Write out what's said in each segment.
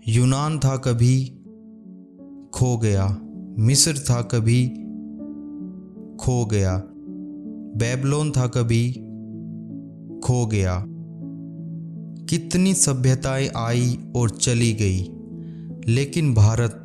यूनान था कभी खो गया, मिस्र था कभी खो गया, बेबीलोन था कभी खो गया। कितनी सभ्यताएं आई और चली गई, लेकिन भारत,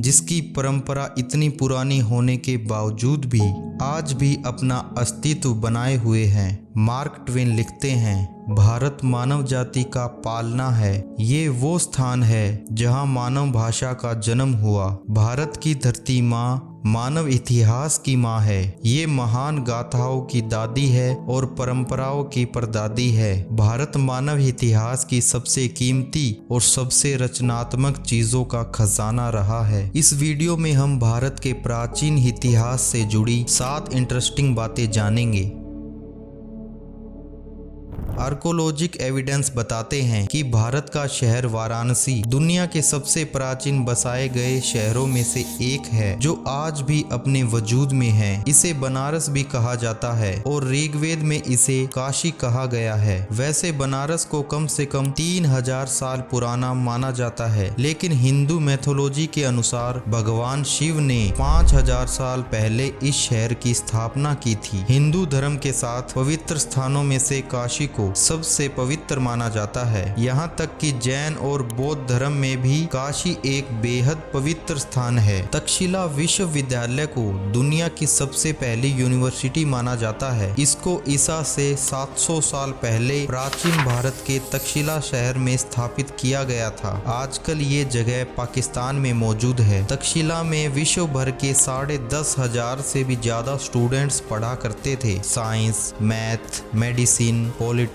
जिसकी परंपरा इतनी पुरानी होने के बावजूद भी आज भी अपना अस्तित्व बनाए हुए हैं। मार्क ट्वेन लिखते हैं, भारत मानव जाति का पालना है। ये वो स्थान है जहां मानव भाषा का जन्म हुआ। भारत की धरती माँ मानव इतिहास की माँ है। ये महान गाथाओं की दादी है और परंपराओं की परदादी है। भारत मानव इतिहास की सबसे कीमती और सबसे रचनात्मक चीजों का खजाना रहा है। इस वीडियो में हम भारत के प्राचीन इतिहास से जुड़ी 7 इंटरेस्टिंग बातें जानेंगे। आर्कोलॉजिक एविडेंस बताते हैं कि भारत का शहर वाराणसी दुनिया के सबसे प्राचीन बसाए गए शहरों में से एक है, जो आज भी अपने वजूद में है। इसे बनारस भी कहा जाता है और ऋग्वेद में इसे काशी कहा गया है। वैसे बनारस को कम से कम 3000 साल पुराना माना जाता है, लेकिन हिंदू मैथोलॉजी के अनुसार भगवान शिव ने 5000 साल पहले इस शहर की स्थापना की थी। हिंदू धर्म के साथ पवित्र स्थानों में से काशी को सबसे पवित्र माना जाता है। यहाँ तक कि जैन और बौद्ध धर्म में भी काशी एक बेहद पवित्र स्थान है। तक्षशिला विश्वविद्यालय को दुनिया की सबसे पहली यूनिवर्सिटी माना जाता है। इसको ईसा से 700 साल पहले प्राचीन भारत के तक्षशिला शहर में स्थापित किया गया था। आजकल ये जगह पाकिस्तान में मौजूद है। तक्षशिला में विश्व भर के 10,500 से भी ज्यादा स्टूडेंट्स पढ़ा करते थे। Science, math, medicine, politics,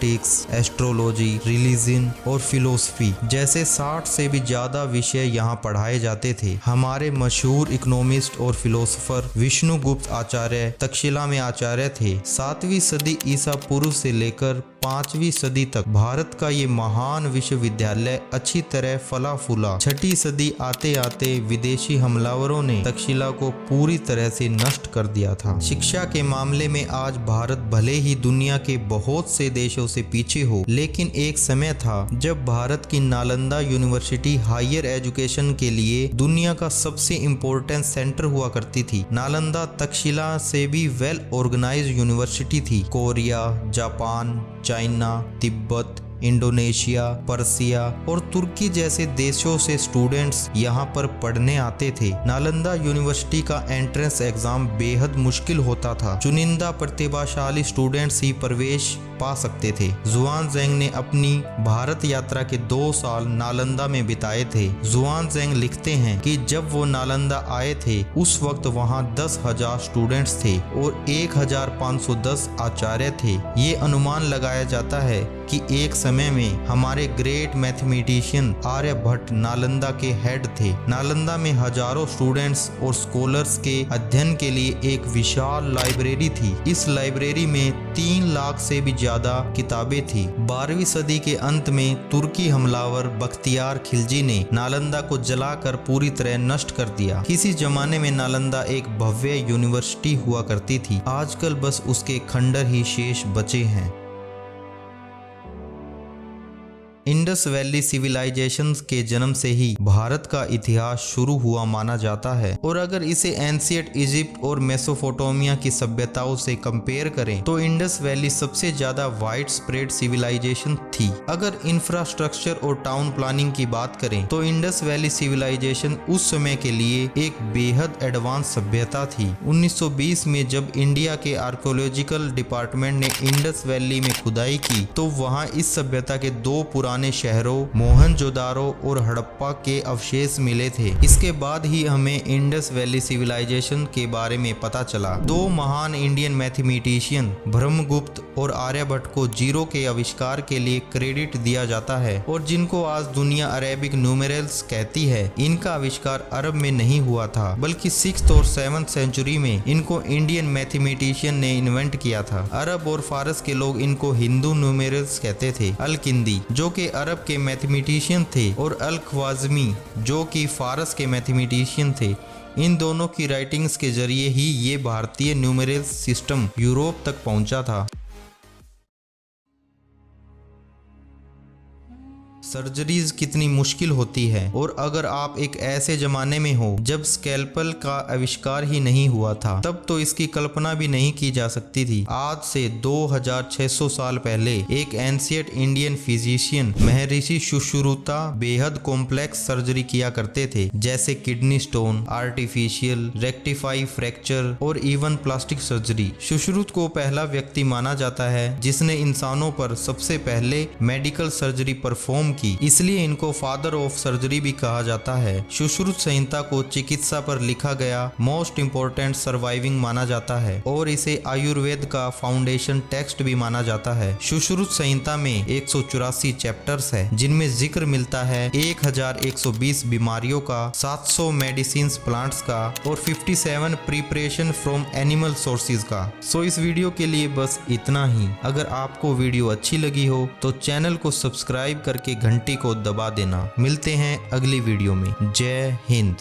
astrology, religion और फिलोसफी जैसे 60 से भी ज्यादा विषय यहाँ पढ़ाए जाते थे। हमारे मशहूर इकोनॉमिस्ट और फिलोसोफर विष्णुगुप्त आचार्य तक्षशिला में आचार्य थे। 7वीं सदी ईसा पूर्व से लेकर 5वीं सदी तक भारत का ये महान विश्वविद्यालय अच्छी तरह फला फूला। 6ठी सदी आते आते विदेशी हमलावरों ने तक्षशिला को पूरी तरह से नष्ट कर दिया था। शिक्षा के मामले में आज भारत भले ही दुनिया के बहुत से देशों से पीछे हो, लेकिन एक समय था जब भारत की नालंदा यूनिवर्सिटी हायर एजुकेशन के लिए दुनिया का सबसे इम्पोर्टेंट सेंटर हुआ करती थी। नालंदा तक्षशिला से भी वेल ऑर्गेनाइज्ड यूनिवर्सिटी थी। Korea, Japan, China, Tibet, Indonesia, Persia और तुर्की जैसे देशों से स्टूडेंट्स यहाँ पर पढ़ने आते थे। नालंदा यूनिवर्सिटी का एंट्रेंस एग्जाम बेहद मुश्किल होता था। चुनिंदा प्रतिभाशाली स्टूडेंट्स ही प्रवेश पा सकते थे। जुआनजेंग ने अपनी भारत यात्रा के 2 साल नालंदा में बिताए थे। जुआनजेंग लिखते हैं कि जब वो नालंदा आए थे उस वक्त वहाँ 10,000 स्टूडेंट्स थे और 1510 आचार्य थे। ये अनुमान लगाया जाता है कि एक समय में हमारे ग्रेट मैथमेटिशियन आर्यभट्ट नालंदा के हेड थे। नालंदा में हजारों स्टूडेंट्स और स्कॉलर्स के अध्ययन के लिए एक विशाल लाइब्रेरी थी। इस लाइब्रेरी में 3 लाख से भी ज्यादा किताबें थी। 12वीं सदी के अंत में तुर्की हमलावर बख्तियार खिलजी ने नालंदा को जलाकर पूरी तरह नष्ट कर दिया। किसी जमाने में नालंदा एक भव्य यूनिवर्सिटी हुआ करती थी। आजकल बस उसके खंडर ही शेष बचे हैं। इंडस वैली सिविलाइजेशन के जन्म से ही भारत का इतिहास शुरू हुआ माना जाता है, और अगर इसे एंशिएंट इजिप्ट और मेसोपोटामिया की सभ्यताओं से कंपेयर करें तो इंडस वैली सबसे ज्यादा वाइड स्प्रेड सिविलाइजेशन थी। अगर इंफ्रास्ट्रक्चर और टाउन प्लानिंग की बात करें तो इंडस वैली सिविलाइजेशन उस समय के लिए एक बेहद एडवांस सभ्यता थी। 1920 में जब इंडिया के आर्कोलॉजिकल डिपार्टमेंट ने इंडस वैली में खुदाई की तो वहां इस सभ्यता के 2 पुराने शहरों मोहनजोदारो और हड़प्पा के अवशेष मिले थे। इसके बाद ही हमें इंडस वैली सिविलाइजेशन के बारे में पता चला। 2 महान इंडियन मैथमेटिशियन ब्रह्मगुप्त और आर्यभट्ट को जीरो के आविष्कार के लिए क्रेडिट दिया जाता है, और जिनको आज दुनिया अरेबिक न्यूमेरल्स कहती है। इनका आविष्कार अरब में नहीं हुआ था, बल्कि 6th और 7th सेंचुरी में इनको इंडियन मैथमेटिशियन ने इन्वेंट किया था। अरब और फारस के लोग इनको हिंदू न्यूमेरल्स कहते थे। अल-किंदी जो कि अरब के मैथमेटिशियन थे और अल-ख्वाज़मी जो कि फारस के मैथमेटिशियन थे, इन दोनों की राइटिंग्स के जरिए ही ये भारतीय न्यूमेरल सिस्टम यूरोप तक पहुंचा था। सर्जरीज कितनी मुश्किल होती है, और अगर आप एक ऐसे जमाने में हो जब स्कैल्पल का आविष्कार ही नहीं हुआ था, तब तो इसकी कल्पना भी नहीं की जा सकती थी। आज से 2600 साल पहले एक एंशिएंट इंडियन फिजिशियन महर्षि सुश्रुता बेहद कॉम्प्लेक्स सर्जरी किया करते थे, जैसे kidney stone, artificial rectify fracture और इवन प्लास्टिक सर्जरी। सुश्रुत को पहला व्यक्ति माना जाता है जिसने इंसानों पर सबसे पहले मेडिकल सर्जरी परफॉर्म की, इसलिए इनको फादर ऑफ सर्जरी भी कहा जाता है। सुश्रुत संहिता को चिकित्सा पर लिखा गया मोस्ट इम्पोर्टेंट सर्वाइविंग माना जाता है और इसे आयुर्वेद का फाउंडेशन टेक्स्ट भी माना जाता है। सुश्रुत संहिता में 184 चैप्टर्स है, जिनमें जिक्र मिलता है 1120 बीमारियों का, 700 मेडिसिन प्लांट्स का और 57 प्रिपरेशन फ्रॉम एनिमल सोर्सेज का। सो इस वीडियो के लिए बस इतना ही। अगर आपको वीडियो अच्छी लगी हो तो चैनल को सब्सक्राइब करके घंटी को दबा देना। मिलते हैं अगली वीडियो में। जय हिंद।